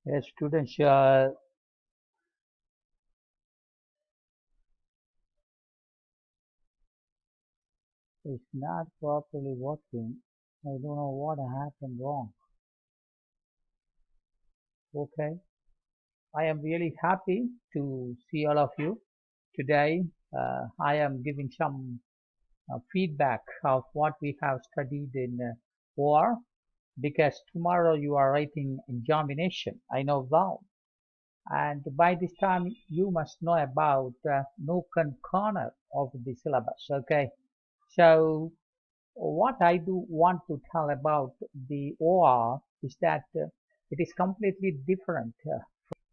Yes, students, is not properly working. I don't know what happened wrong. Okay, I am really happy to see all of you today. I am giving some feedback of what we have studied in OR because tomorrow you are writing examination. I know well, and by this time you must know about nook and corner of the syllabus. Okay, so what I do want to tell about the OR is that it is completely different from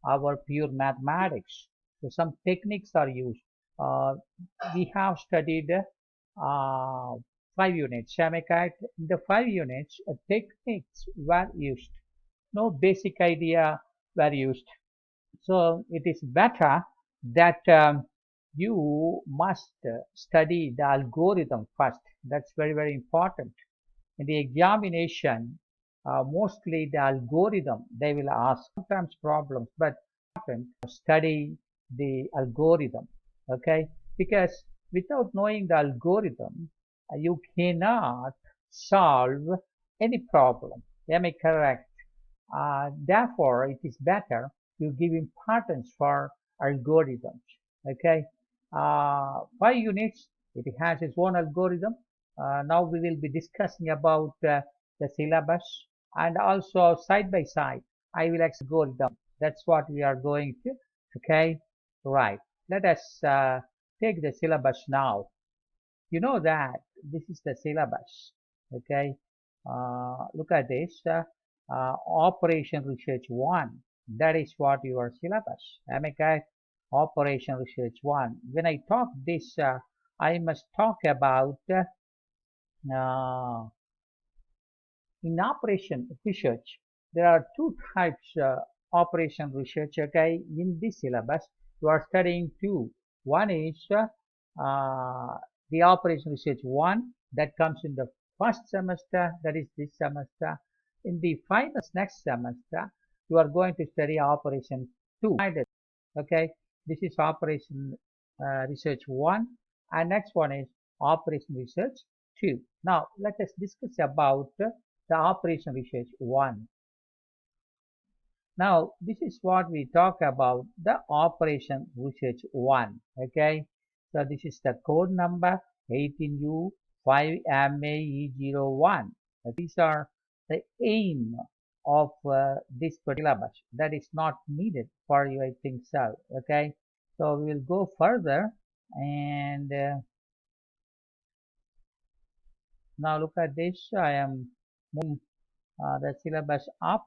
our pure mathematics. So some techniques are used. Uh, we have studied 5 units. Shamikite, in the 5 units, techniques were used. No basic idea were used. So it is better that you must study the algorithm first. That's very, very important. In the examination, mostly the algorithm they will ask, sometimes problems, but important to study the algorithm. Okay, because without knowing the algorithm, you cannot solve any problem. Am I correct? Therefore, it is better you give importance for algorithms. Okay, 5 units, it has its own algorithm. Now we will be discussing about the syllabus and also side by side. I will algorithm. That's what we are going to. Okay, right. Let us take the syllabus now. You know that this is the syllabus. Okay, look at this. Operation Research 1. That is what your syllabus. Am I correct? Operation Research 1. When I talk this, I must talk about in operation research. There are two types operation research. Okay, in this syllabus, you are studying two. One is the operation research 1 that comes in the first semester, that is this semester. In the final next semester, you are going to study operation 2. Okay, this is operation research 1 and next one is operation research 2. Now let us discuss about the operation research 1. Now this is what we talk about the operation research 1. Okay, so this is the code number 18U5MAE01. These are the aim of this particular syllabus. That is not needed for you, I think so. Okay, so we will go further and now look at this. I am moving the syllabus up.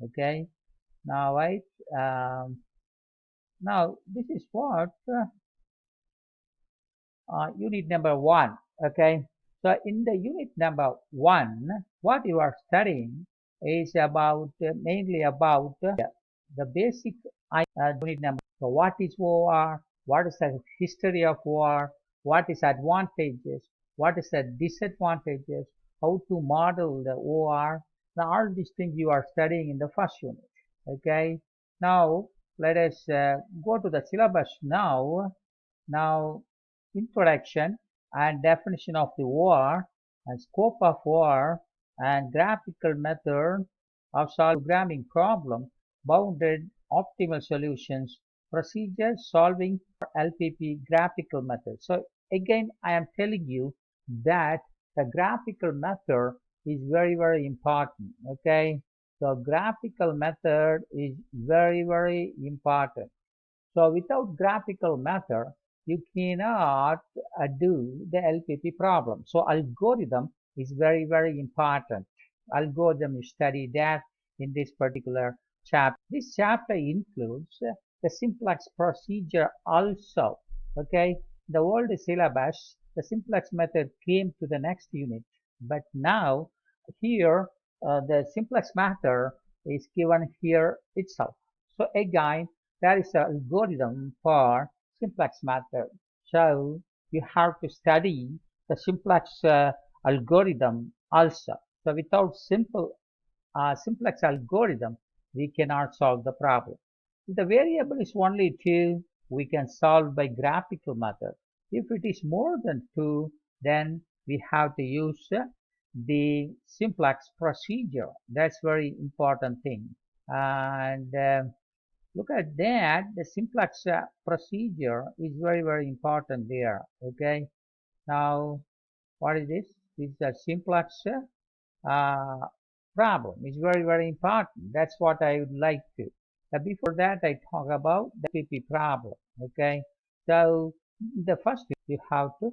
Okay, now right. Now this is what unit number 1. Okay, so in the unit number 1, what you are studying is about mainly about the basic unit number. So what is war? What is the history of war? What is advantages? What is the disadvantages? How to model the war? Now all these things you are studying in the first unit. Okay, now let us go to the syllabus now. Now introduction and definition of the war and scope of war and graphical method of solving programming problem, bounded optimal solutions, procedures solving for LPP graphical method. So again, I am telling you that the graphical method is very, very important. Okay. So graphical method is very, very important. So without graphical method, you cannot do the LPP problem. So algorithm is very, very important. Algorithm you study that in this particular chapter. This chapter includes the simplex procedure also. Okay, the old syllabus, the simplex method came to the next unit, but now here the simplex method is given here itself. So again, there is an algorithm for simplex method. So you have to study the simplex algorithm also. So without simplex algorithm, we cannot solve the problem. If the variable is only 2, we can solve by graphical method. If it is more than 2, then we have to use the simplex procedure. That's very important thing. And look at that, the simplex procedure is very important there. Okay, now what is this? This is a simplex problem. It's very important. That's what I would like to. Before that, I talk about the LPP problem. Okay, so the first you have to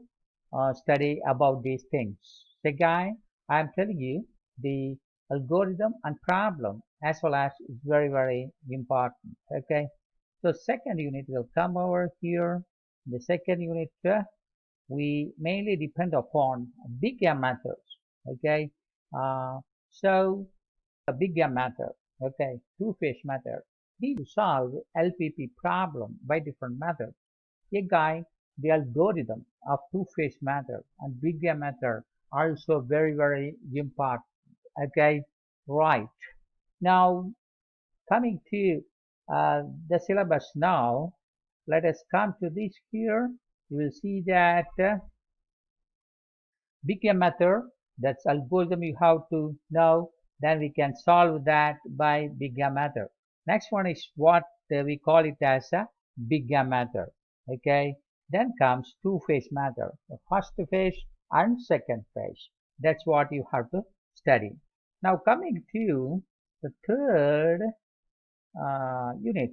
study about these things. The guy, I'm telling you, the algorithm and problem as well as is very important. Okay, so second unit will come over here. The second unit we mainly depend upon big M methods. Okay, uh, so a big M method. Okay, two-phase method. These solve LPP problem by different methods. A guy, the algorithm of two-phase method and big M method also very important. Okay, right. Now coming to the syllabus now, let us come to this here. You will see that big M method, that's algorithm you have to know, then we can solve that by big M method. Next one is what we call it as a big M method. Okay, then comes two-phase method, the first phase and second phase. That's what you have to study. Now coming to the third unit,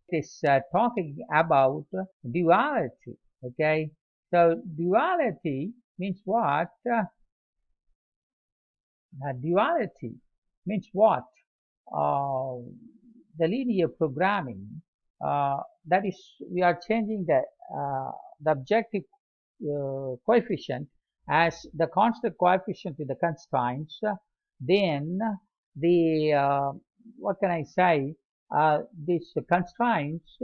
it is talking about duality. Okay, so duality means what? Duality means what? The linear programming. That is, we are changing the objective coefficient as the constant coefficient with the constraints. Then the what can I say? These constraints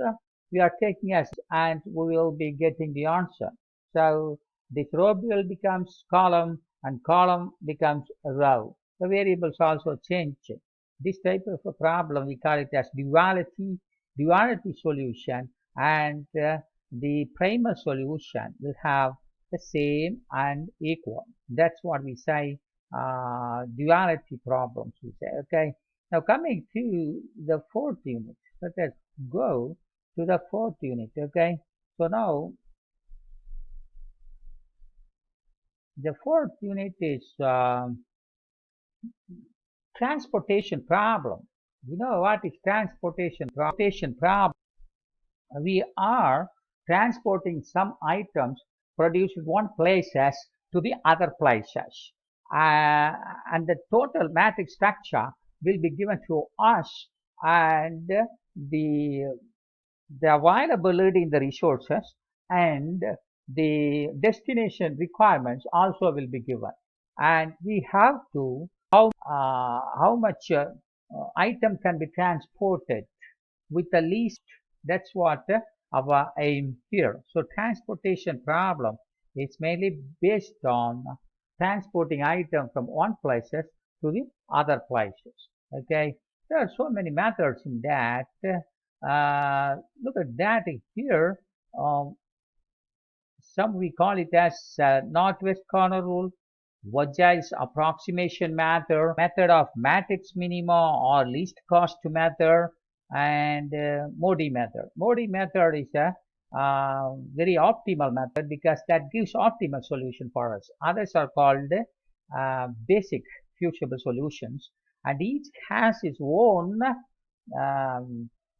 we are taking as, and we will be getting the answer. So this row will becomes column and column becomes a row. The variables also change. This type of a problem we call it as duality solution, and the primal solution will have the same and equal. That's what we say duality problems we say. Okay, now coming to the fourth unit, let us go to the fourth unit. Okay, so now the fourth unit is transportation problem. You know what is transportation problem? We are transporting some items produced in one places to the other places. And the total matrix structure will be given to us, and the availability in the resources and the destination requirements also will be given, and we have to how much item can be transported with the least. That's what our aim here. So transportation problem is mainly based on transporting item from one places to the other places. Okay, there are so many methods in that. Look at that here. Some we call it as northwest corner rule, Vajay's approximation method of matrix minima or least cost method, and Modi method. Modi method is a very optimal method because that gives optimal solution for us. Others are called basic feasible solutions, and each has its own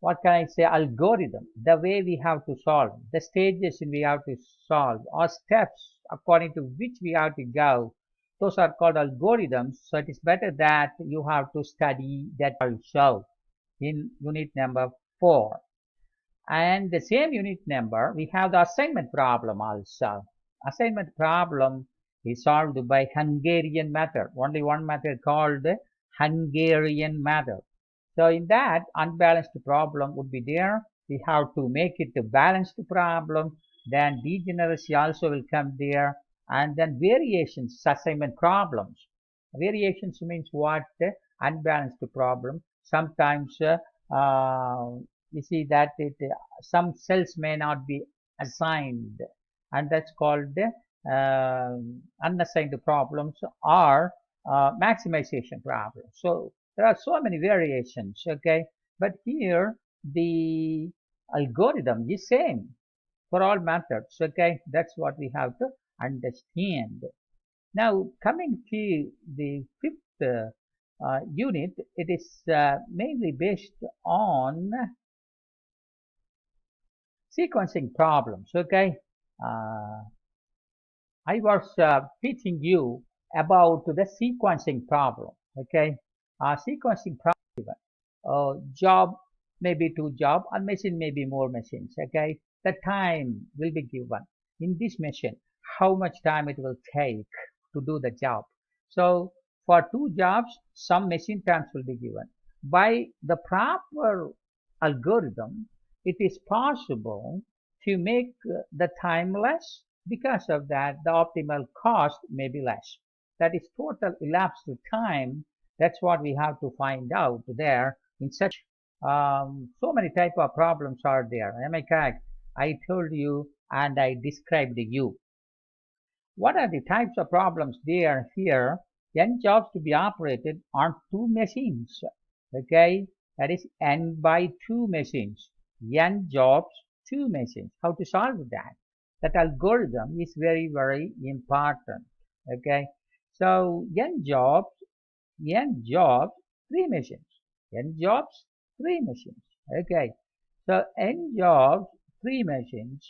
what can I say, algorithm, the way we have to solve, the stages we have to solve, or steps according to which we have to go. Those are called algorithms. So it is better that you have to study that also in unit number 4. And the same unit number, we have the assignment problem also. Assignment problem is solved by Hungarian method. Only one method called Hungarian method. So in that, unbalanced problem would be there. We have to make it a balanced problem. Then degeneracy also will come there. And then variations, assignment problems. Variations means what? Unbalanced problem. Sometimes you see that some cells may not be assigned, and that's called unassigned problems or maximization problems. So there are so many variations, okay? But here the algorithm is same for all methods, okay? That's what we have to understand. Now, coming to the fifth unit, it is mainly based on sequencing problems, okay? I was teaching you about the sequencing problem, okay? Sequencing problem, job maybe two job, and machine may be more machines, okay? The time will be given in this machine, how much time it will take to do the job. So for two jobs, some machine times will be given. By the proper algorithm, it is possible to make the time less. Because of that, the optimal cost may be less. That is total elapsed time. That's what we have to find out there. In such so many type of problems are there. Am I correct? I told you and I described you. What are the types of problems there here? N jobs to be operated on two machines. Okay, that is n by two machines. N jobs, two machines. How to solve that? That algorithm is very, very important. Okay, so n jobs, three machines. N jobs, three machines. Okay, so n jobs, three machines.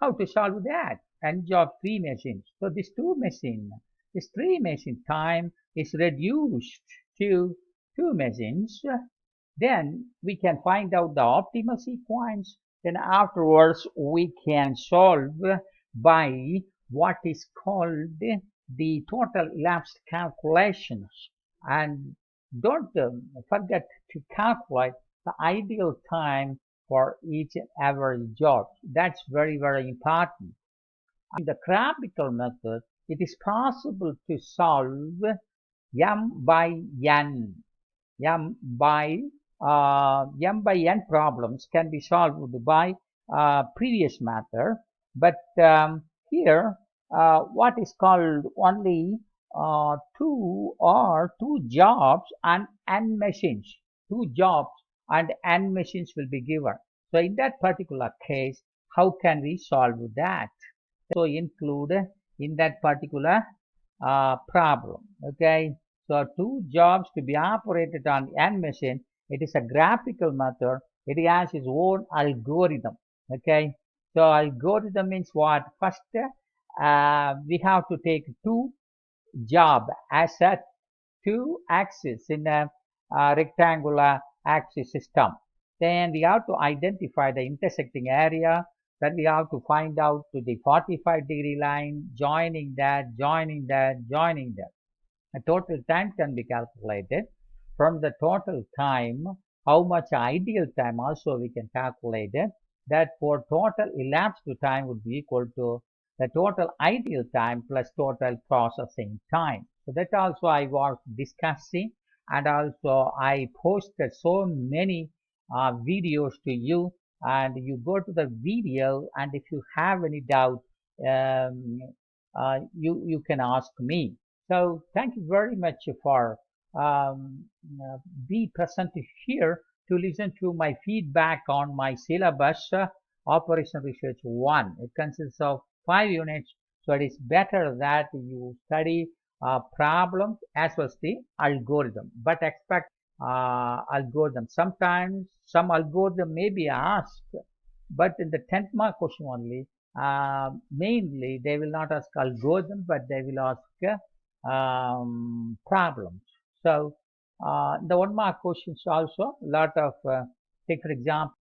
How to solve that? N job three machines. So this three machine time is reduced to two machines. Then we can find out the optimal sequence. Then afterwards we can solve by what is called the total elapsed calculations. And don't forget to calculate the ideal time for each and every job. That's very, very important. In the graphical method, it is possible to solve m by n. m by n problems can be solved by previous method, but here what is called only two jobs and n machines. Two jobs and n machines will be given. So in that particular case, how can we solve that? So include in that particular problem. Okay, so two jobs to be operated on n machine. It is a graphical method. It has its own algorithm. Okay, so algorithm means what? First, we have to take two job as a two axis in a rectangular axis system. Then we have to identify the intersecting area. Then we have to find out to the 45-degree line, joining that. The total time can be calculated. From the total time, how much ideal time also we can calculate it. That for total elapsed time would be equal to the total ideal time plus total processing time. So that also I was discussing, and also I posted so many videos to you, and you go to the video, and if you have any doubt, you can ask me. So thank you very much for be present here to listen to my feedback on my syllabus, Operation Research 1. It consists of 5 units, so it is better that you study problems as well as the algorithm, but expect algorithm. Sometimes some algorithm may be asked, but in the 10th mark question only, mainly they will not ask algorithm, but they will ask problems. So the 1 mark questions also, lot of take for example